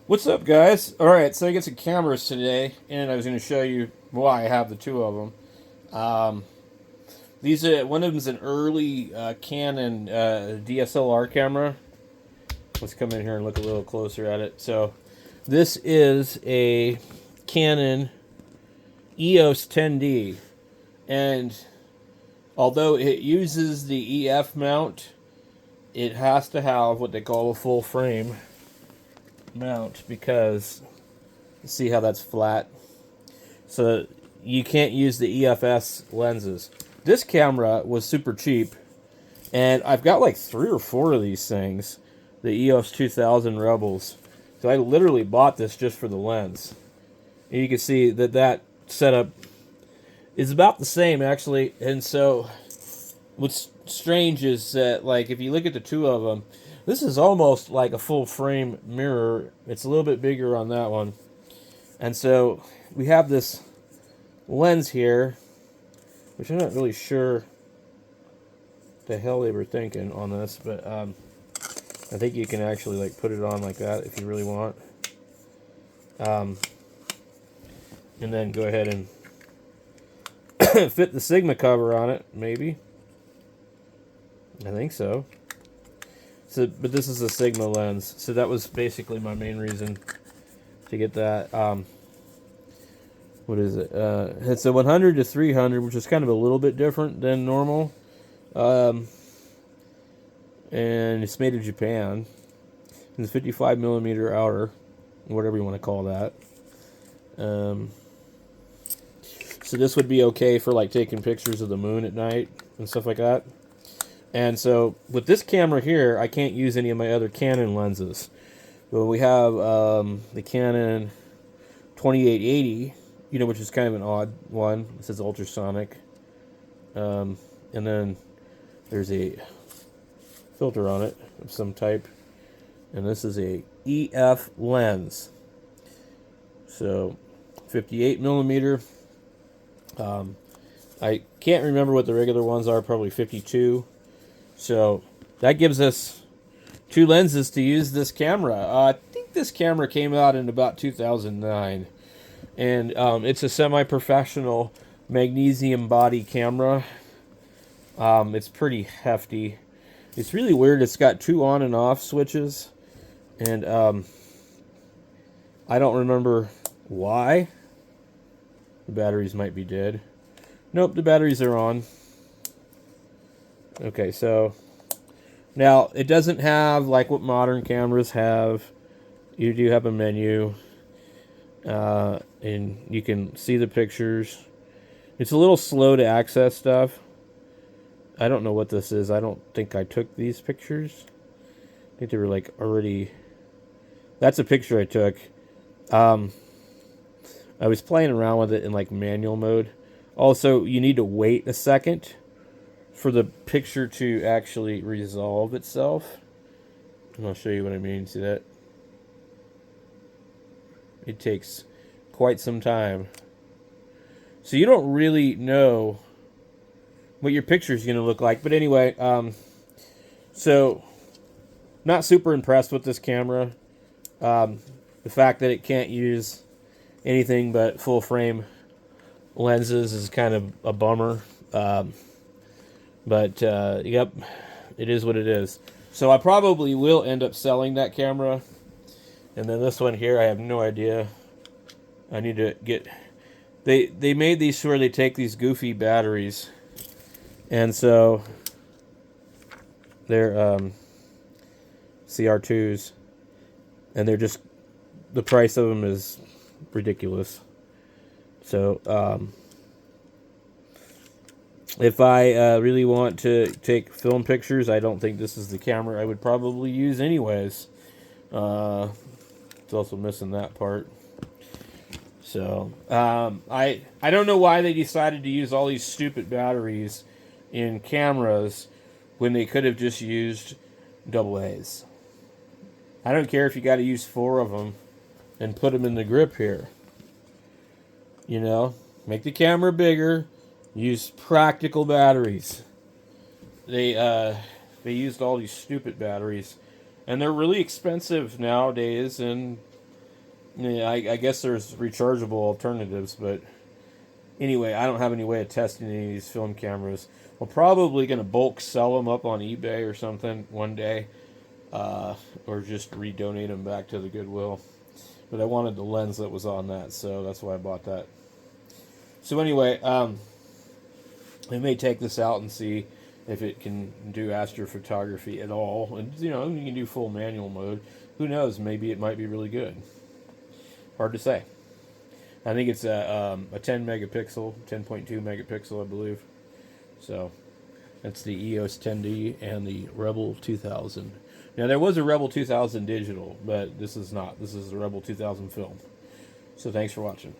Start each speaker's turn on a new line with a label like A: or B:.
A: What's up, guys? All right, so I get some cameras today, and I was going to show you why I have the two of them. These are one of them is an early Canon DSLR camera. Let's come in here and look a little closer at it. So, this is a Canon EOS 10D, and although it uses the EF mount, it has to have what they call a full frame mount because see how that's flat, so you can't use the EFS lenses. This camera was super cheap, and I've got like 3 or 4 of these things, the EOS 2000 Rebels. So I literally bought this just for the lens, and you can see that that setup is about the same actually. And so what's strange is that, like, if you look at the two of them, this is almost like a full frame mirror. It's a little bit bigger on that one. And so we have this lens here, which I'm not really sure the hell they were thinking on this, but I think you can actually like put it on like that if you really want. And then go ahead and fit the Sigma cover on it, maybe. I think so. So, but this is a Sigma lens, so that was basically my main reason to get that. What is it? It's a 100 to 300, which is kind of a little bit different than normal. And it's made in Japan. It's 55 millimeter outer, whatever you want to call that. So this would be okay for like taking pictures of the moon at night and stuff like that. And so with this camera here, I can't use any of my other Canon lenses. But we have the Canon 2880, which is kind of an odd one. It says ultrasonic. And then there's a filter on it of some type. And this is a EF lens. So 58 millimeter. I can't remember what the regular ones are, probably 52. So that gives us 2 lenses to use this camera. I think this camera came out in about 2009. And it's a semi-professional magnesium body camera. It's pretty hefty. It's really weird. It's got 2 on and off switches. And I don't remember why. The batteries might be dead. Nope, the batteries are on. Okay, so now it doesn't have like what modern cameras have. You do have a menu, and you can see the pictures. It's a little slow to access stuff. I don't know what this is. I don't think I took these pictures. I think they were like already. That's a picture I took. I was playing around with it in like manual mode. Also, you need to wait a second for the picture to actually resolve itself. And I'll show you what I mean. See that? It takes quite some time. So you don't really know what your picture is going to look like. But anyway, so not super impressed with this camera. The fact that it can't use anything but full frame lenses is kind of a bummer. But yep, it is what it is. So I probably will end up selling that camera. And then this one here, I have no idea. I need to get... They made these where they take these goofy batteries. And so they're CR2s. And they're just... The price of them is ridiculous. So, if I really want to take film pictures, I don't think this is the camera I would probably use anyways. It's also missing that part. So, I don't know why they decided to use all these stupid batteries in cameras when they could have just used AA's. I don't care if you got to use 4 of them and put them in the grip here. Make the camera bigger. Use practical batteries. They used all these stupid batteries, and they're really expensive nowadays. And Yeah, I guess there's rechargeable alternatives, but anyway, I don't have any way of testing any of these film cameras. We're probably going to bulk sell them up on eBay or something one day, or just redonate them back to the Goodwill. But I wanted the lens that was on that, so that's why I bought that. So anyway, I may take this out and see if it can do astrophotography at all. And, you know, you can do full manual mode. Who knows? Maybe it might be really good. Hard to say. I think it's a 10 megapixel, 10.2 megapixel, I believe. So that's the EOS 10D and the Rebel 2000. Now, there was a Rebel 2000 digital, but this is not. This is the Rebel 2000 film. So thanks for watching.